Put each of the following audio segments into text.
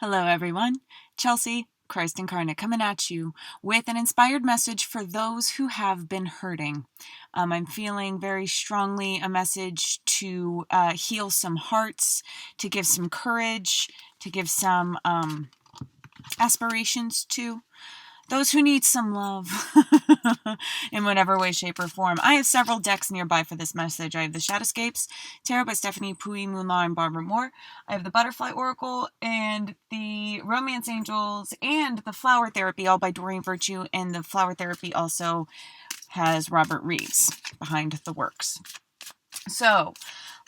Hello everyone, Chelsea, Christ Incarnate, coming at you with an inspired message for those who have been hurting. I'm feeling very strongly a message to heal some hearts, to give some courage, to give some aspirations to those who need some love in whatever way, shape, or form. I have several decks nearby for this message. I have the Shadowscapes Tarot by Stephanie Pui, Moonlaw, and Barbara Moore. I have the Butterfly Oracle and the Romance Angels and the Flower Therapy, all by Doreen Virtue. And the Flower Therapy also has Robert Reeves behind the works. So,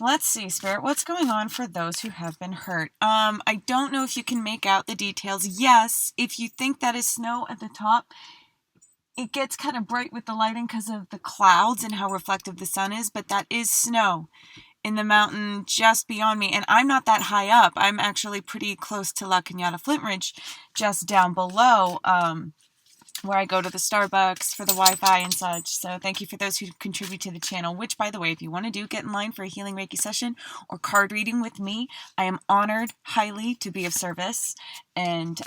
let's see, Spirit, what's going on for those who have been hurt? I don't know if you can make out the details. Yes, if you think that is snow at the top, it gets kind of bright with the lighting because of the clouds and how reflective the sun is, but that is snow in the mountain just beyond me. And I'm not that high up. I'm actually pretty close to La Cañada Flint Ridge, just down below, where I go to the Starbucks for the Wi-Fi and such. So thank you for those who contribute to the channel, which, by the way, if you want to get in line for a healing Reiki session or card reading with me, I am honored highly to be of service. And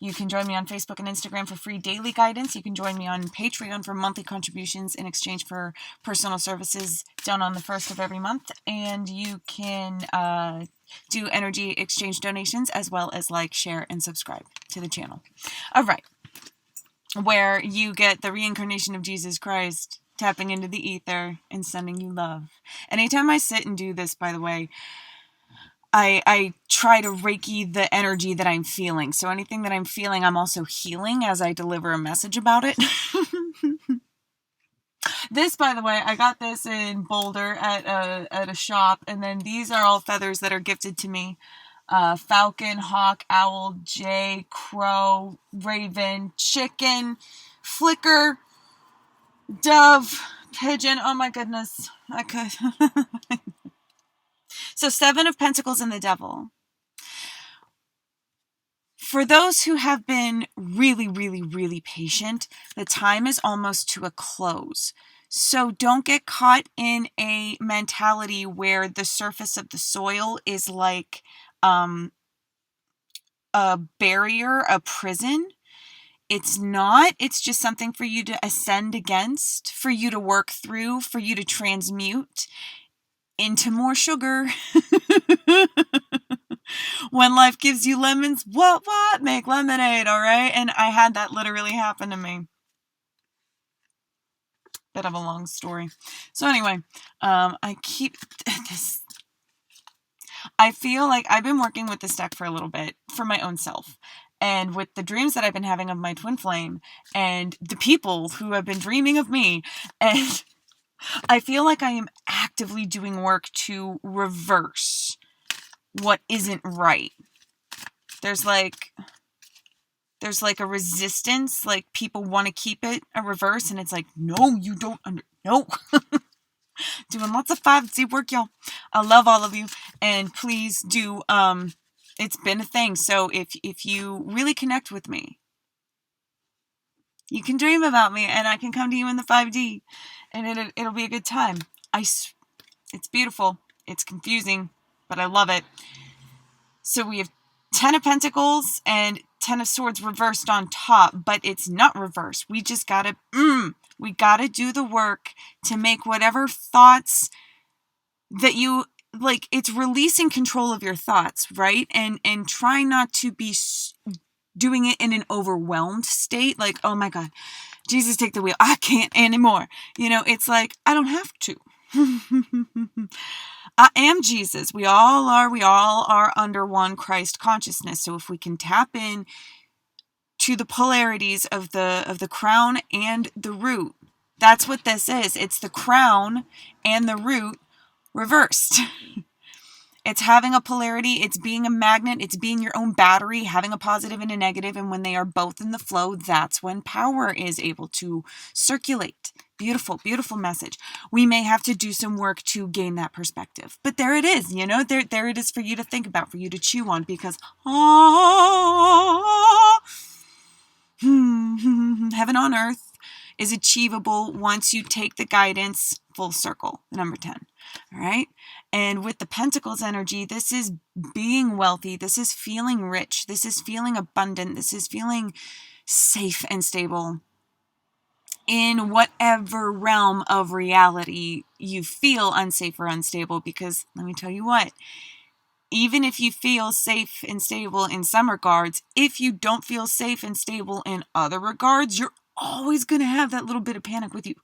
you can join me on Facebook and Instagram for free daily guidance. You can join me on Patreon for monthly contributions in exchange for personal services done on the first of every month. And you can do energy exchange donations as well as like, share, and subscribe to the channel. All right. Where you get the reincarnation of Jesus Christ tapping into the ether and sending you love. Anytime I sit and do this, by the way, I try to Reiki the energy that I'm feeling. So anything that I'm feeling, I'm also healing as I deliver a message about it. This, by the way, I got this in Boulder at a shop, and then these are all feathers that are gifted to me. Falcon, hawk, owl, jay, crow, raven, chicken, flicker, dove, pigeon. Oh my goodness. I could. So 7 of Pentacles and the Devil. For those who have been really, really, really patient, the time is almost to a close. So don't get caught in a mentality where the surface of the soil is like a barrier, a prison. It's not. It's just something for you to ascend against, for you to work through, for you to transmute into more sugar. When life gives you lemons, what? Make lemonade, all right? And I had that literally happen to me. Bit of a long story. So anyway, I keep this. I feel like I've been working with this deck for a little bit for my own self. And with the dreams that I've been having of my twin flame and the people who have been dreaming of me. And I feel like I am actively doing work to reverse what isn't right. There's like a resistance, like people want to keep it a reverse, and it's like, no, you don't no. Doing lots of 5D work, y'all. I love all of you, and please do, it's been a thing. So if you really connect with me, you can dream about me, and I can come to you in the 5D, and it'll be a good time. It's beautiful. It's confusing, but I love it. So we have 10 of Pentacles and 10 of Swords reversed on top, but it's not reversed. We just gotta, we gotta do the work to make whatever thoughts that you, like, it's releasing control of your thoughts, right? And try not to be doing it in an overwhelmed state, like, oh my God, Jesus, take the wheel. I can't anymore. You know, it's like, I don't have to. I am Jesus. We all are under one Christ consciousness. So if we can tap in to the polarities of the crown and the root, that's what this is. It's the crown and the root reversed. It's having a polarity. It's being a magnet. It's being your own battery, having a positive and a negative. And when they are both in the flow, that's when power is able to circulate. Beautiful, beautiful message. We may have to do some work to gain that perspective. But there it is, you know, there it is for you to think about, for you to chew on, because heaven on earth is achievable once you take the guidance full circle. Number 10. All right. And with the Pentacles energy, this is being wealthy. This is feeling rich. This is feeling abundant. This is feeling safe and stable in whatever realm of reality you feel unsafe or unstable. Because let me tell you what, even if you feel safe and stable in some regards, if you don't feel safe and stable in other regards, you're always going to have that little bit of panic with you.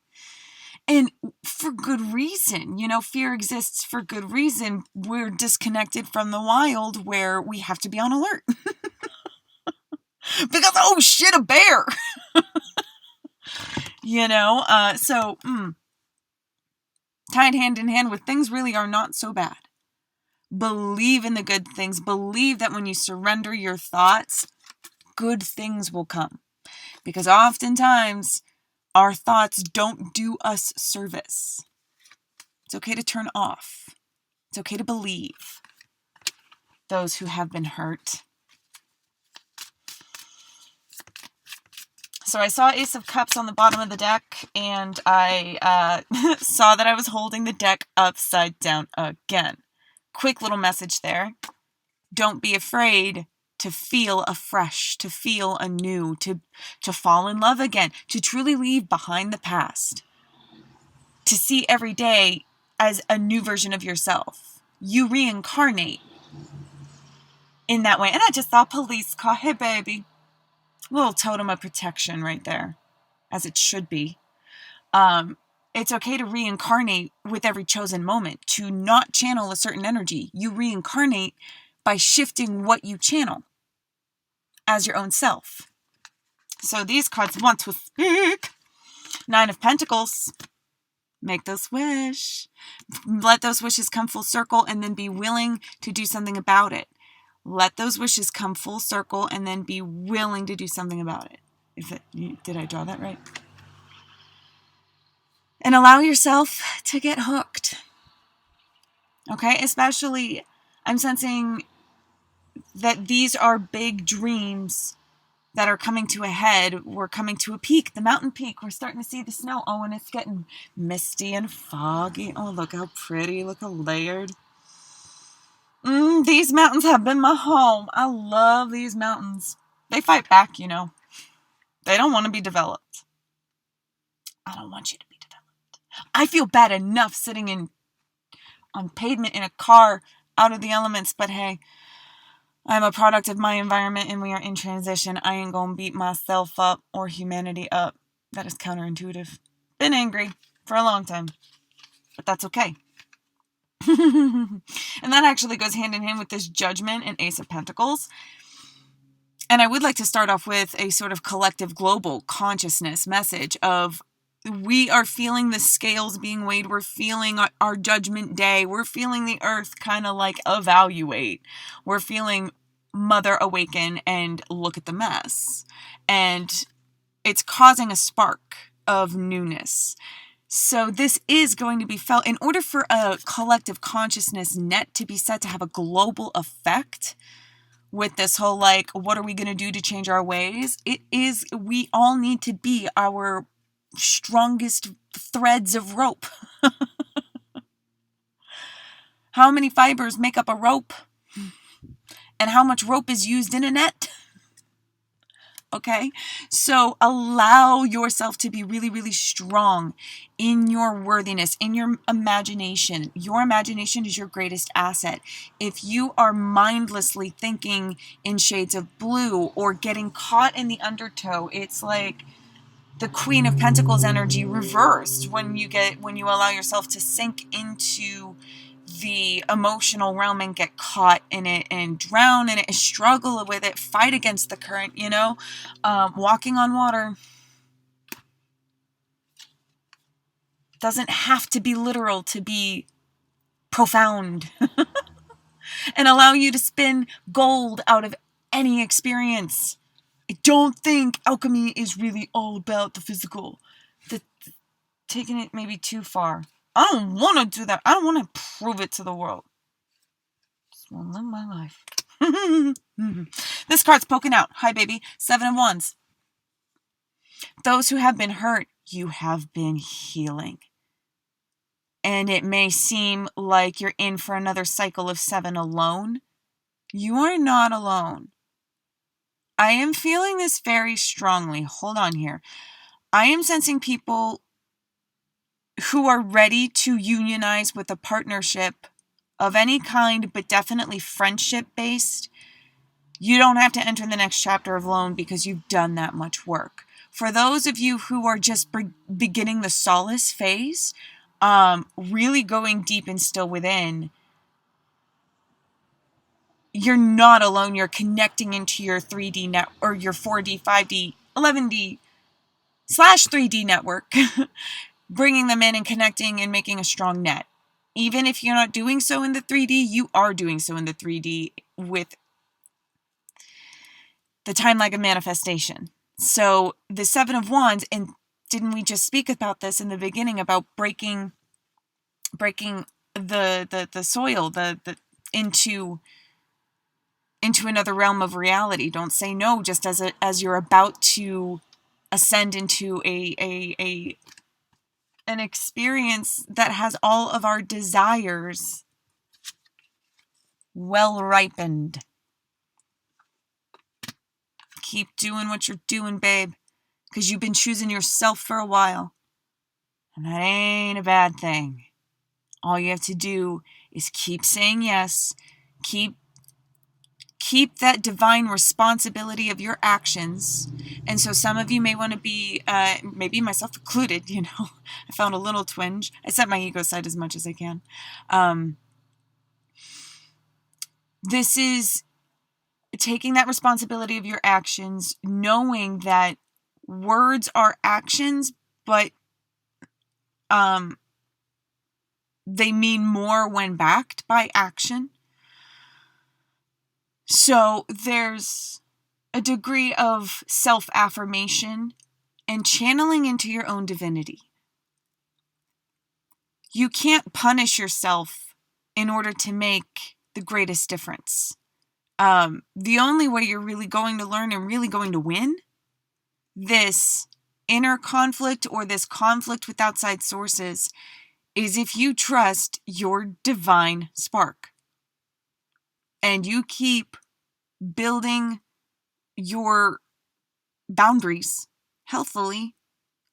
And for good reason. Fear exists for good reason. We're disconnected from the wild where we have to be on alert. Because, oh shit, a bear! So tied hand in hand with things really are not so bad. Believe in the good things. Believe that when you surrender your thoughts, good things will come. Because oftentimes, our thoughts don't do us service. It's okay to turn off. It's okay to believe. Those who have been hurt. So I saw Ace of Cups on the bottom of the deck, and I saw that I was holding the deck upside down again. Quick little message there. Don't be afraid to feel afresh, to feel anew, to fall in love again, to truly leave behind the past, to see every day as a new version of yourself. You reincarnate in that way. And I just saw a police car. Hey, baby. Little totem of protection right there, as it should be. It's okay to reincarnate with every chosen moment, to not channel a certain energy. You reincarnate by shifting what you channel as your own self. So these cards want to speak. 9 of Pentacles. Make those wish. Let those wishes come full circle and then be willing to do something about it. Let those wishes come full circle and then be willing to do something about it. Did I draw that right? And allow yourself to get hooked. Okay? Especially, I'm sensing that these are big dreams that are coming to a head. We're coming to a peak, the mountain peak. We're starting to see the snow. Oh, and it's getting misty and foggy. Oh, look how pretty. Look how layered. These mountains have been my home. I love these mountains. They fight back, They don't want to be developed. I don't want you to be developed. I feel bad enough sitting on pavement in a car out of the elements, but hey, I'm a product of my environment and we are in transition. I ain't gonna beat myself up or humanity up. That is counterintuitive. Been angry for a long time, but that's okay. And that actually goes hand in hand with this Judgment and Ace of Pentacles. And I would like to start off with a sort of collective global consciousness message of we are feeling the scales being weighed. We're feeling our judgment day. We're feeling the earth kind of like evaluate. We're feeling Mother awaken and look at the mess. And it's causing a spark of newness. So this is going to be felt. In order for a collective consciousness net to be set to have a global effect with this whole what are we going to do to change our ways? We all need to be our strongest threads of rope. How many fibers make up a rope? And how much rope is used in a net? Okay, so allow yourself to be really, really strong in your worthiness, in your imagination. Your imagination is your greatest asset. If you are mindlessly thinking in shades of blue or getting caught in the undertow, it's like the Queen of Pentacles energy reversed when you allow yourself to sink into the emotional realm and get caught in it and drown in it and struggle with it, fight against the current, walking on water doesn't have to be literal to be profound. And allow you to spin gold out of any experience. I don't think alchemy is really all about the physical. Taking it maybe too far. I don't want to do that. I don't want to prove it to the world. Just want to live my life. This card's poking out. Hi, baby. 7 of Wands. Those who have been hurt, you have been healing. and it may seem like you're in for another cycle of 7 alone, you are not alone. I am feeling this very strongly. Hold on here. I am sensing people who are ready to unionize with a partnership of any kind, but definitely friendship-based. You don't have to enter the next chapter alone because you've done that much work. For those of you who are just beginning the solace phase, really going deep and still within, you're not alone. You're connecting into your 3D net or your 4D, 5D, 11D/3D network, bringing them in and connecting and making a strong net. Even if you're not doing so in the 3D, you are doing so in the 3D with the time lag of manifestation. So the 7 of Wands, and didn't we just speak about this in the beginning about breaking the soil, into another realm of reality. Don't say no just as you're about to ascend into an experience that has all of our desires well ripened. Keep doing what you're doing, babe, because you've been choosing yourself for a while. And that ain't a bad thing. All you have to do is keep saying yes. Keep that divine responsibility of your actions. And so some of you may want to be, maybe myself included, I found a little twinge. I set my ego aside as much as I can. This is taking that responsibility of your actions, knowing that words are actions, but they mean more when backed by action. So there's a degree of self-affirmation and channeling into your own divinity. You can't punish yourself in order to make the greatest difference. The only way you're really going to learn and really going to win this inner conflict or this conflict with outside sources is if you trust your divine spark and you keep building your boundaries healthily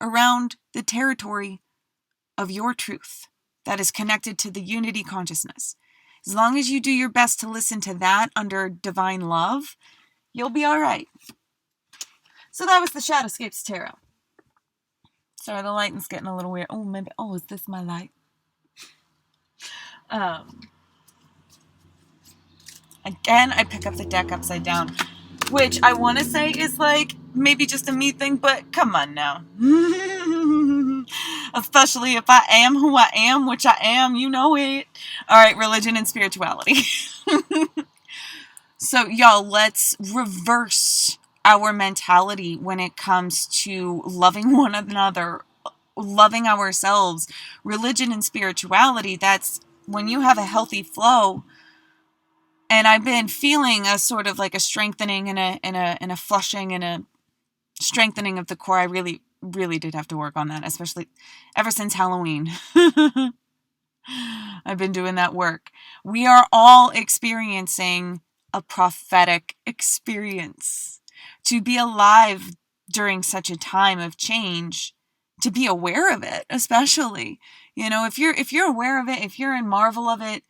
around the territory of your truth that is connected to the unity consciousness. As long as you do your best to listen to that under divine love, you'll be all right. So that was the Shadowscapes Tarot. Sorry, the lighting's getting a little weird. Is this my light? Again, I pick up the deck upside down, which I want to say is like maybe just a me thing, but come on now. Especially if I am who I am, which I am, you know it. All right, religion and spirituality. So, y'all, let's reverse our mentality when it comes to loving one another, loving ourselves. Religion and spirituality, that's when you have a healthy flow. And I've been feeling a sort of like a strengthening and a flushing and a strengthening of the core. I really, really did have to work on that, especially ever since Halloween. I've been doing that work. We are all experiencing a prophetic experience. To be alive during such a time of change, to be aware of it, especially, if you're aware of it, if you're in marvel of it,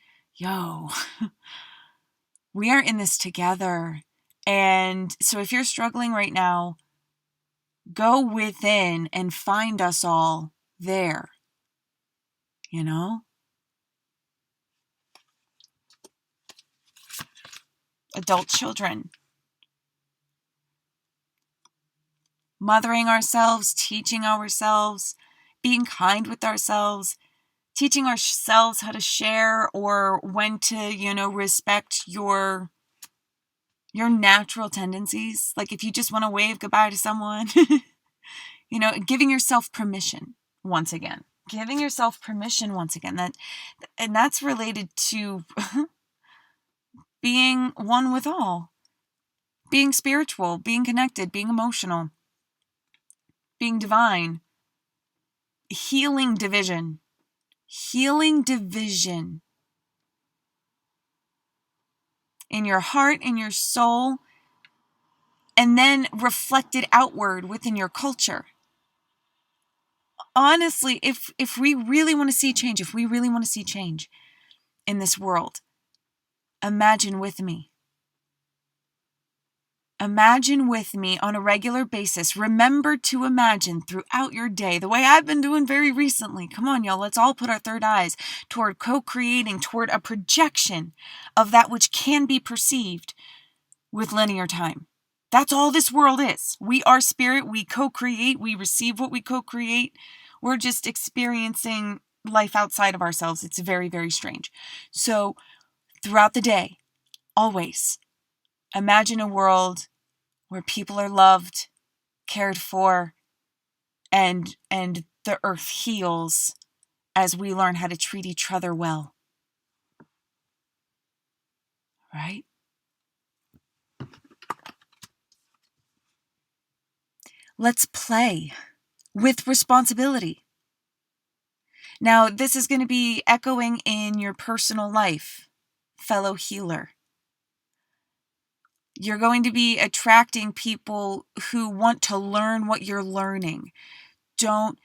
we are in this together. And so if you're struggling right now, go within and find us all there, adult children. Mothering ourselves, teaching ourselves, being kind with ourselves, teaching ourselves how to share or when to, respect your natural tendencies. Like if you just want to wave goodbye to someone, giving yourself permission once again. Giving yourself permission once again. That's related to being one with all. Being spiritual, being connected, being emotional, being divine, healing division, healing division in your heart, in your soul, and then reflected outward within your culture. Honestly, if we really want to see change, in this world, imagine with me. Imagine with me on a regular basis. Remember to imagine throughout your day, the way I've been doing very recently. Come on, y'all. Let's all put our third eyes toward co-creating, toward a projection of that which can be perceived with linear time. That's all this world is. We are spirit. We co-create. We receive what we co-create. We're just experiencing life outside of ourselves. It's very, very strange. So throughout the day, always imagine a world where people are loved, cared for, and the earth heals as we learn how to treat each other well. Right? Let's play with responsibility. Now, this is going to be echoing in your personal life, fellow healer. You're going to be attracting people who want to learn what you're learning. Don't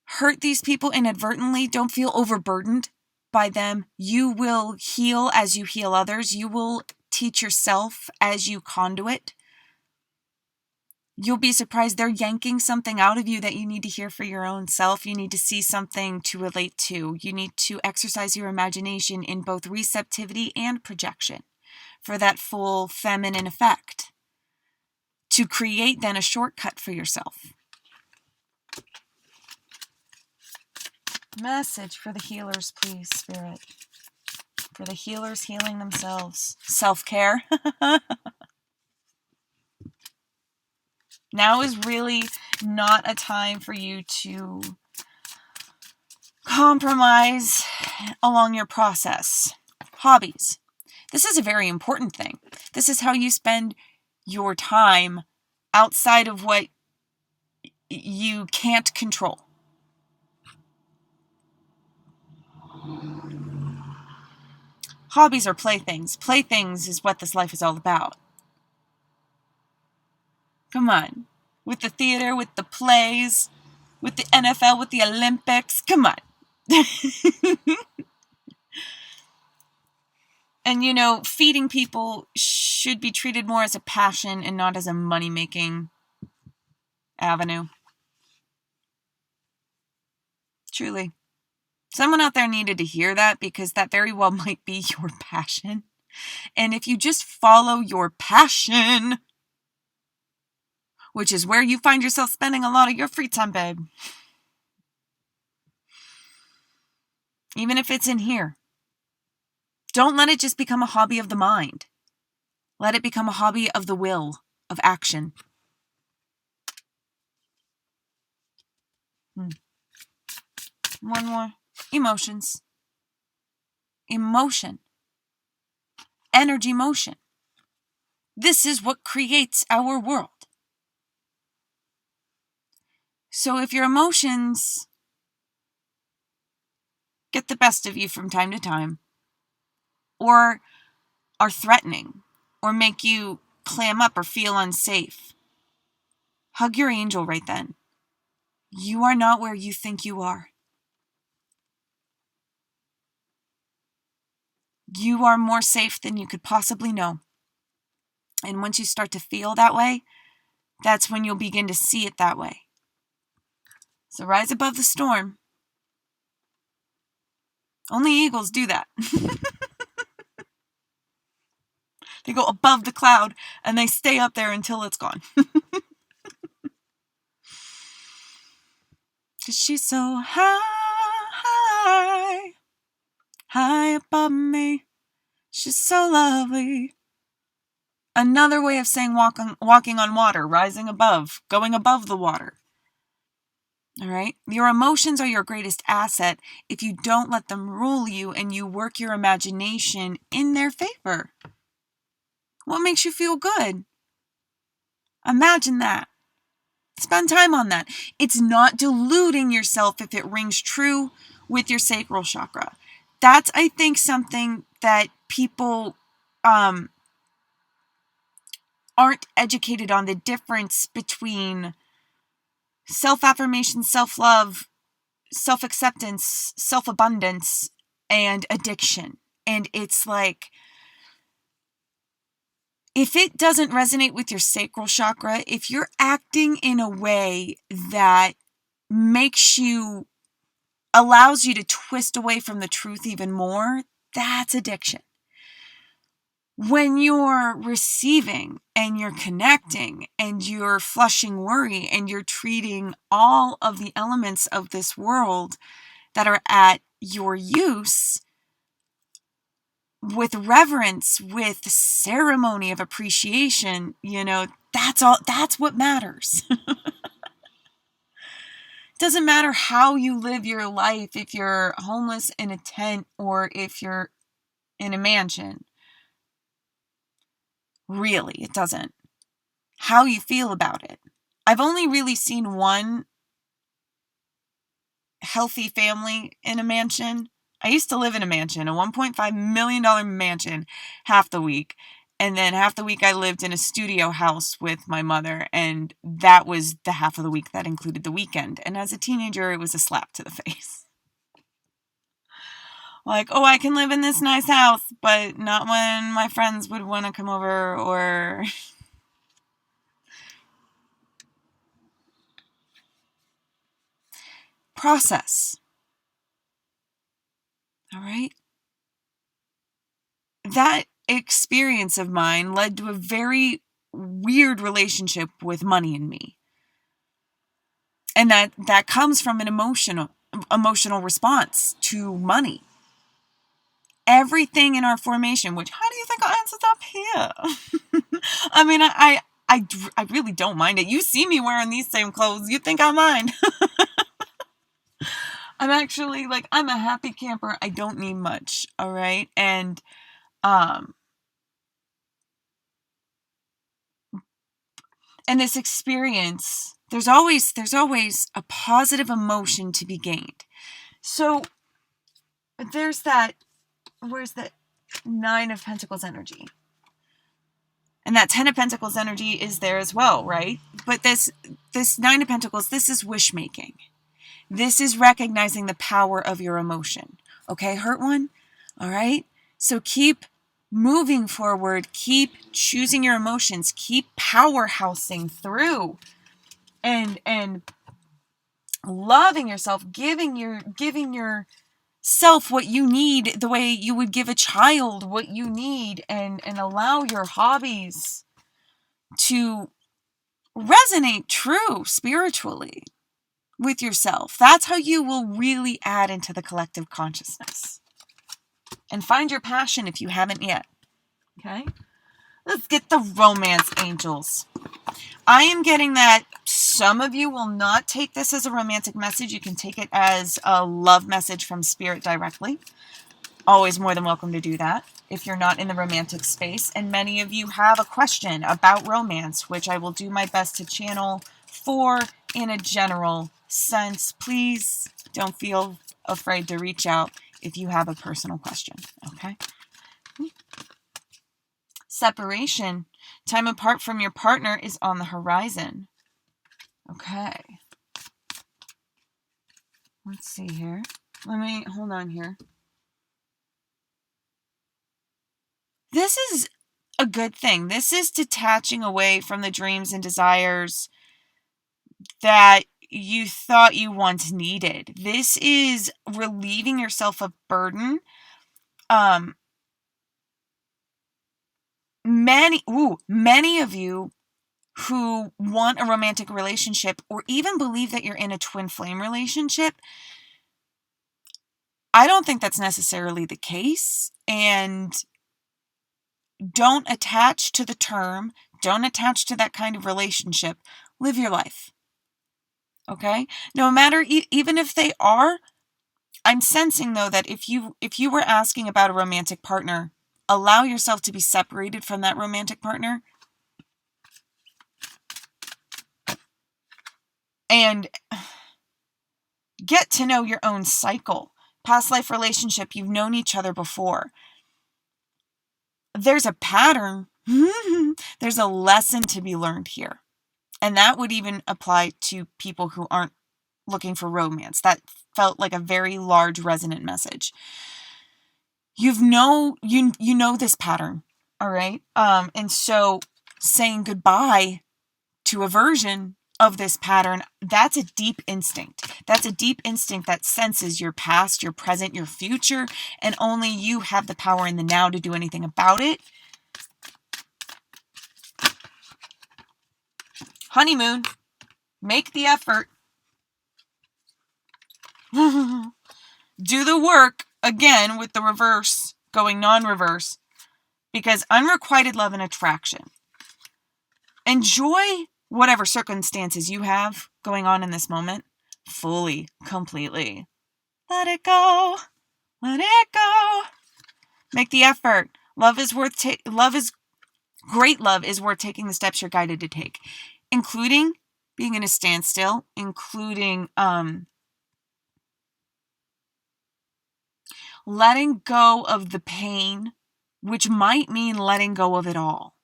hurt these people inadvertently. Don't feel overburdened by them. You will heal as you heal others. You will teach yourself as you conduit. You'll be surprised they're yanking something out of you that you need to hear for your own self. You need to see something to relate to. You need to exercise your imagination in both receptivity and projection for that full feminine effect, to create then a shortcut for yourself. Message for the healers, please, Spirit. For the healers healing themselves. Self-care. Now is really not a time for you to compromise along your process. Hobbies. This is a very important thing. This is how you spend your time outside of what you can't control. Hobbies are playthings. Playthings is what this life is all about. Come on. With the theater, with the plays, with the NFL, with the Olympics. Come on. And, feeding people should be treated more as a passion and not as a money-making avenue. Truly. Someone out there needed to hear that, because that very well might be your passion. And if you just follow your passion, which is where you find yourself spending a lot of your free time, babe. Even if it's in here. Don't let it just become a hobby of the mind. Let it become a hobby of the will, of action. One more. Emotions. Emotion. Energy motion. This is what creates our world. So if your emotions get the best of you from time to time, or are threatening, or make you clam up or feel unsafe, hug your angel right then. You are not where you think you are. You are more safe than you could possibly know. And once you start to feel that way, that's when you'll begin to see it that way. So rise above the storm. Only eagles do that. They go above the cloud and they stay up there until it's gone. 'Cause she's so high, high above me. She's so lovely. Another way of saying walking on water, rising above, going above the water. All right? Your emotions are your greatest asset if you don't let them rule you and you work your imagination in their favor. What makes you feel good? Imagine that. Spend time on that. It's not deluding yourself if it rings true with your sacral chakra. That's, I think, something that people aren't educated on, the difference between self-affirmation, self-love, self-acceptance, self-abundance, and addiction. And it's like, if it doesn't resonate with your sacral chakra, if you're acting in a way that allows you to twist away from the truth even more, that's addiction. When you're receiving and you're connecting and you're flushing worry and you're treating all of the elements of this world that are at your use with reverence, with ceremony of appreciation, that's what matters. Doesn't matter how you live your life, if you're homeless in a tent or if you're in a mansion. Really, it doesn't. How you feel about it. I've only really seen one healthy family in a mansion. I used to live in a mansion, a $1.5 million mansion, half the week. And then half the week I lived in a studio house with my mother, and that was the half of the week that included the weekend. And as a teenager, it was a slap to the face. Like, oh, I can live in this nice house, but not when my friends would want to come over, or... Process. All right? That experience of mine led to a very weird relationship with money and me. And that comes from an emotional response to money. Everything in our formation, which, how do you think I ended up here? I mean, I really don't mind it. You see me wearing these same clothes, you think I mind. I'm actually, I'm a happy camper. I don't need much, all right? And, and this experience, there's always a positive emotion to be gained. So there's that, where's that 9 of Pentacles energy? And that 10 of Pentacles energy is there as well, right? But this 9 of Pentacles, this is wish making. This is recognizing the power of your emotion. Okay, hurt one? All right? So keep moving forward. Keep choosing your emotions. Keep powerhousing through. And loving yourself, giving yourself what you need, the way you would give a child what you need, and allow your hobbies to resonate true spiritually with yourself. That's how you will really add into the collective consciousness. And find your passion if you haven't yet. Okay? Let's get the romance angels. I am getting that some of you will not take this as a romantic message. You can take it as a love message from Spirit directly. Always more than welcome to do that if you're not in the romantic space. And many of you have a question about romance, which I will do my best to channel for in a general sense. Please don't feel afraid to reach out if you have a personal question. Okay? Separation. Time apart from your partner is on the horizon. Okay. Let's see here. Hold on here. This is a good thing. This is detaching away from the dreams and desires that you thought you once needed. This is relieving yourself of burden. Many of you who want a romantic relationship or even believe that you're in a twin flame relationship, I don't think that's necessarily the case. And don't attach to the term. Don't attach to that kind of relationship. Live your life. Okay? No matter, even if they are, I'm sensing though that if you were asking about a romantic partner, allow yourself to be separated from that romantic partner. And get to know your own cycle. past life relationship, you've known each other before. There's a pattern. There's a lesson to be learned here. And that would even apply to people who aren't looking for romance. That felt like a very large resonant message. You know this pattern, all right? And so saying goodbye to a version of this pattern, that's a deep instinct. That's a deep instinct that senses your past, your present, your future, and only you have the power in the now to do anything about it. Honeymoon, make the effort. Do the work, again, with the reverse, going non-reverse, because unrequited love and attraction. Enjoy whatever circumstances you have going on in this moment, fully, completely. Let it go. Let it go. Make the effort. Love is great love is worth taking the steps you're guided to take, including being in a standstill, including letting go of the pain, which might mean letting go of it all.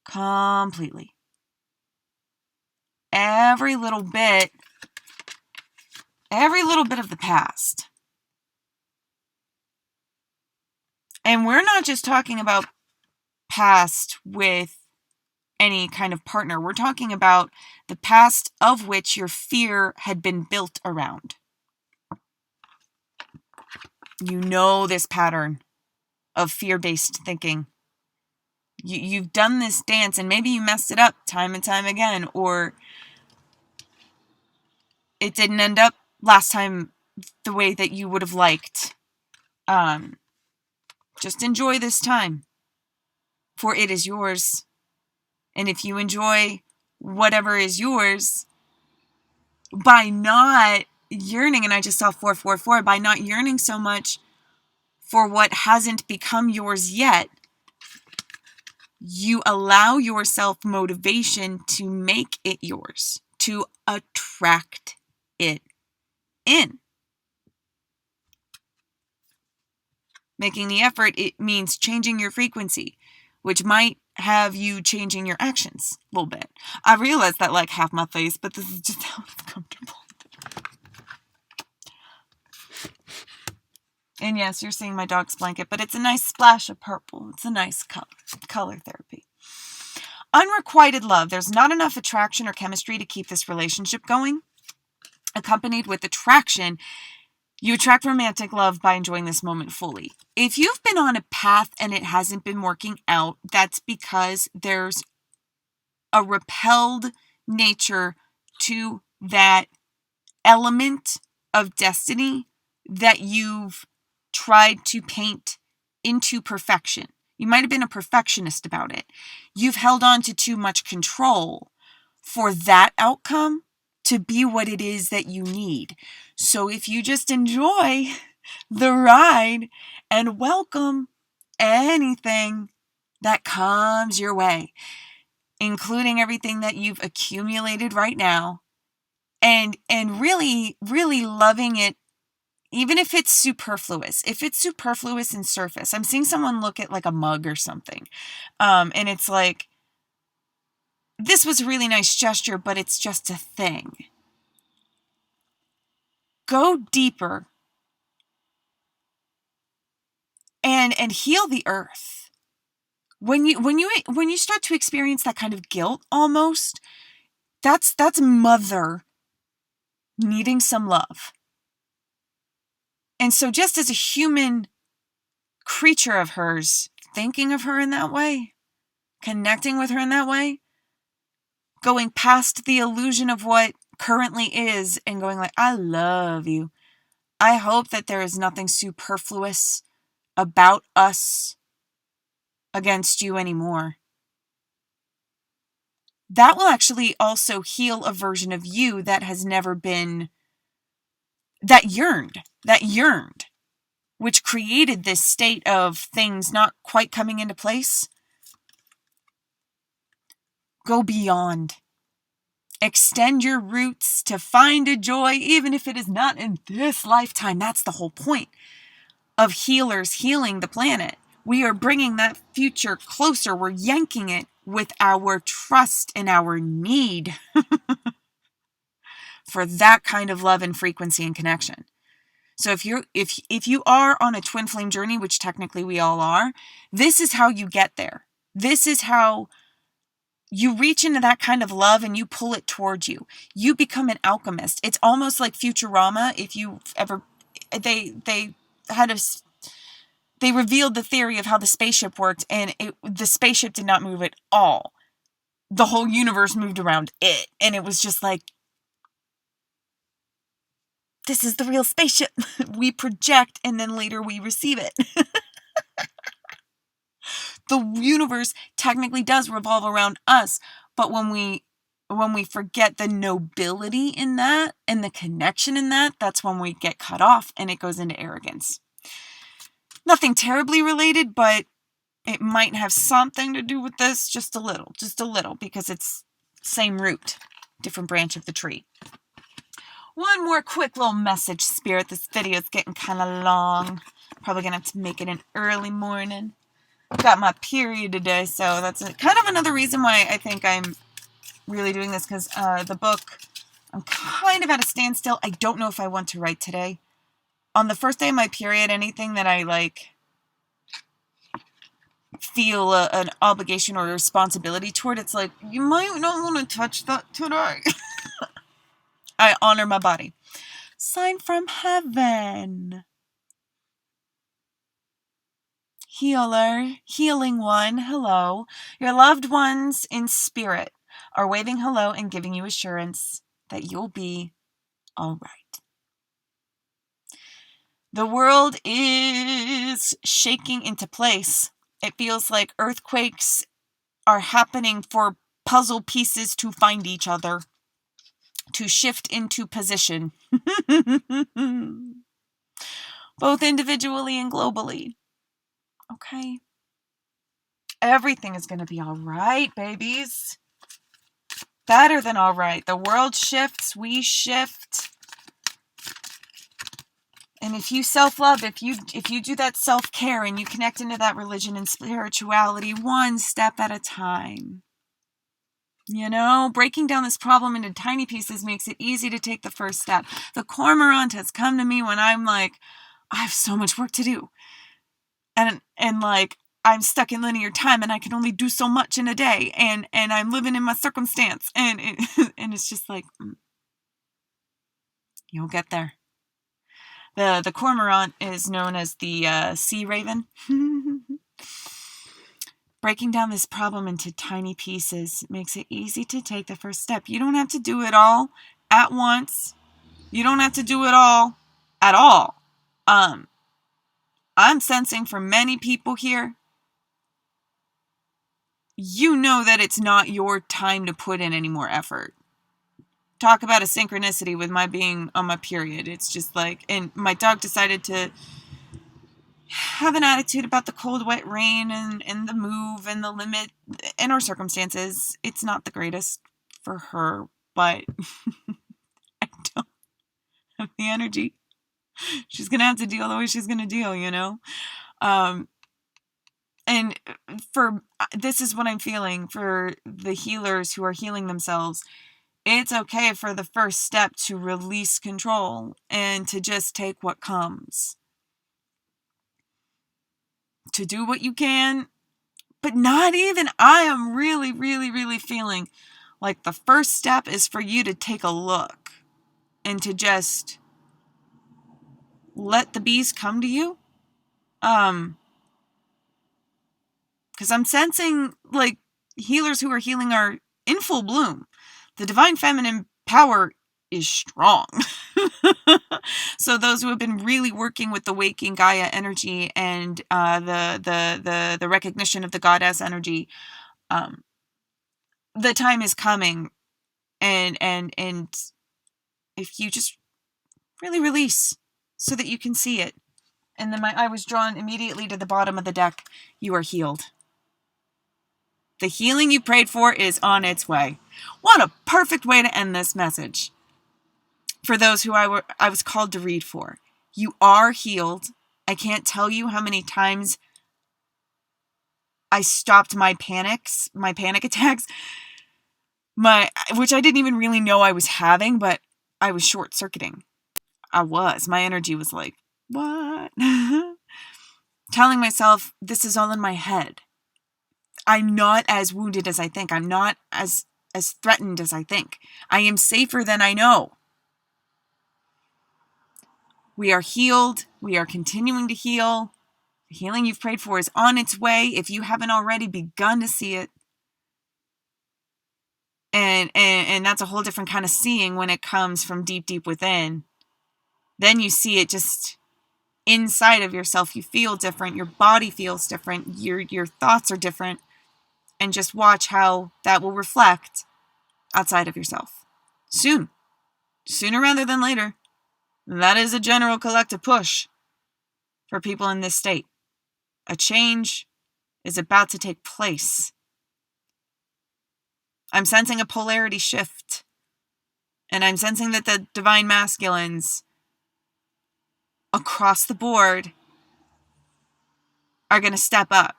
Completely. Every little bit of the past. And we're not just talking about past with any kind of partner. We're talking about the past of which your fear had been built around. You know this pattern of fear-based thinking. You've done this dance and maybe you messed it up time and time again, or it didn't end up last time the way that you would have liked. Just enjoy this time, for it is yours. And if you enjoy whatever is yours, by not yearning, and I just saw 444, by not yearning so much for what hasn't become yours yet, you allow yourself motivation to make it yours, to attract it in. Making the effort, it means changing your frequency, which might have you changing your actions a little bit. I realize that like half my face, but this is just how it's comfortable. And yes, you're seeing my dog's blanket, but it's a nice splash of purple. It's a nice color therapy. Unrequited love. There's not enough attraction or chemistry to keep this relationship going. Accompanied with attraction, you attract romantic love by enjoying this moment fully. If you've been on a path and it hasn't been working out, that's because there's a repelled nature to that element of destiny that you've tried to paint into perfection. You might have been a perfectionist about it. You've held on to too much control for that outcome to be what it is that you need. So if you just enjoy the ride and welcome anything that comes your way, including everything that you've accumulated right now, and really, really loving it, even if it's superfluous. If it's superfluous and surface, I'm seeing someone look at like a mug or something, and it's like, this was a really nice gesture, but it's just a thing. Go deeper and heal the earth. When you start to experience that kind of guilt, almost, that's mother needing some love. And so just as a human creature of hers, thinking of her in that way, connecting with her in that way, going past the illusion of what currently is and going like, I love you. I hope that there is nothing superfluous about us against you anymore. That will actually also heal a version of you that has never been, that yearned, which created this state of things not quite coming into place. Go beyond. Extend your roots to find a joy, even if it is not in this lifetime. That's the whole point of healers healing the planet. We are bringing that future closer. We're yanking it with our trust and our need for that kind of love and frequency and connection. So if you are on a twin flame journey, which technically we all are, this is how you get there. This is how you reach into that kind of love and you pull it towards you. You become an alchemist. It's almost like Futurama. If you ever, they revealed the theory of how the spaceship worked, and the spaceship did not move at all. The whole universe moved around it, and it was just like, this is the real spaceship. We project, and then later we receive it. The universe technically does revolve around us, but when we forget the nobility in that and the connection in that, that's when we get cut off and it goes into arrogance. Nothing terribly related, but it might have something to do with this, just a little, because it's same root, different branch of the tree. One more quick little message, Spirit. This video is getting kind of long. Probably going to have to make it an early morning. Got my period today, so that's kind of another reason why I think I'm really doing this, because the book, I'm kind of at a standstill. I don't know if I want to write today. On the first day of my period, anything that I feel an obligation or a responsibility toward, it's like, you might not want to touch that today. I honor my body. Sign from heaven. Healer, healing one, hello. Your loved ones in spirit are waving hello and giving you assurance that you'll be all right. The world is shaking into place. It feels like earthquakes are happening for puzzle pieces to find each other, to shift into position, both individually and globally. Okay? Everything is going to be all right, babies. Better than all right. The world shifts, we shift. And if you self-love, if you do that self-care and you connect into that religion and spirituality one step at a time, breaking down this problem into tiny pieces makes it easy to take the first step. The cormorant has come to me when I'm like, I have so much work to do. And I'm stuck in linear time and I can only do so much in a day. And I'm living in my circumstance. And it's just like, you'll get there. The cormorant is known as the sea raven. Breaking down this problem into tiny pieces makes it easy to take the first step. You don't have to do it all at once. You don't have to do it all at all. I'm sensing for many people here, that it's not your time to put in any more effort. Talk about a synchronicity with my being on my period. It's just like, and my dog decided to have an attitude about the cold, wet rain and the move and the limit and our circumstances. It's not the greatest for her, but I don't have the energy. She's going to have to deal the way she's going to deal, And this is what I'm feeling for the healers who are healing themselves. It's okay for the first step to release control and to just take what comes. To do what you can, but not even. I am really, really, really feeling like the first step is for you to take a look and to just let the bees come to you. Because I'm sensing like healers who are healing are in full bloom. The divine feminine power is strong. So those who have been really working with the waking Gaia energy and the recognition of the goddess energy, the time is coming, and if you just really release so that you can see it. And then my eye was drawn immediately to the bottom of the deck. You are healed. The healing you prayed for is on its way. What a perfect way to end this message. For those who I was called to read for. You are healed. I can't tell you how many times I stopped my panic attacks, which I didn't even really know I was having, but I was short-circuiting. My energy was like, what? Telling myself, this is all in my head. I'm not as wounded as I think. I'm not as threatened as I think. I am safer than I know. We are healed. We are continuing to heal. The healing you've prayed for is on its way. If you haven't already begun to see it, and that's a whole different kind of seeing when it comes from deep, deep within. Then you see it just inside of yourself. You feel different. Your body feels different. Your thoughts are different. And just watch how that will reflect outside of yourself. Soon. Sooner rather than later. That is a general collective push for people in this state. A change is about to take place. I'm sensing a polarity shift. And I'm sensing that the divine masculines across the board are going to step up.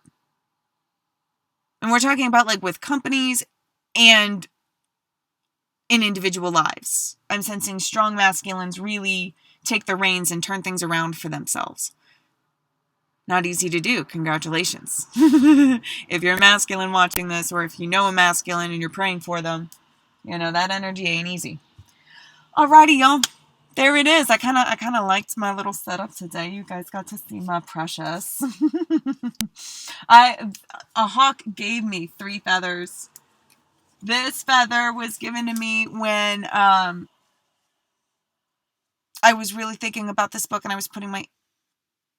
And we're talking about like with companies and in individual lives. I'm sensing strong masculines really take the reins and turn things around for themselves. Not easy to do. Congratulations. If you're a masculine watching this, or if you know a masculine and you're praying for them, that energy ain't easy. Alrighty, y'all. There it is. I kind of liked my little setup today. You guys got to see my precious. A hawk gave me 3 feathers. This feather was given to me when I was really thinking about this book, and I was putting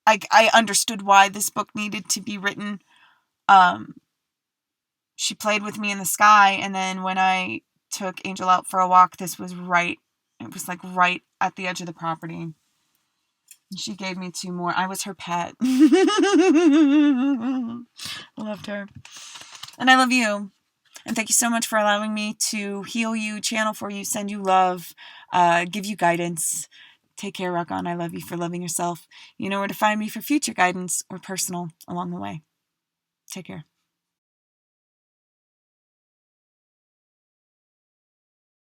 I understood why this book needed to be written. She played with me in the sky, and then when I took Angel out for a walk, this was right. It was like right at the edge of the property. And she gave me 2 more. I was her pet. Loved her. And I love you. And thank you so much for allowing me to heal you, channel for you, send you love, give you guidance. Take care, rock on. I love you for loving yourself. You know where to find me for future guidance or personal along the way. Take care.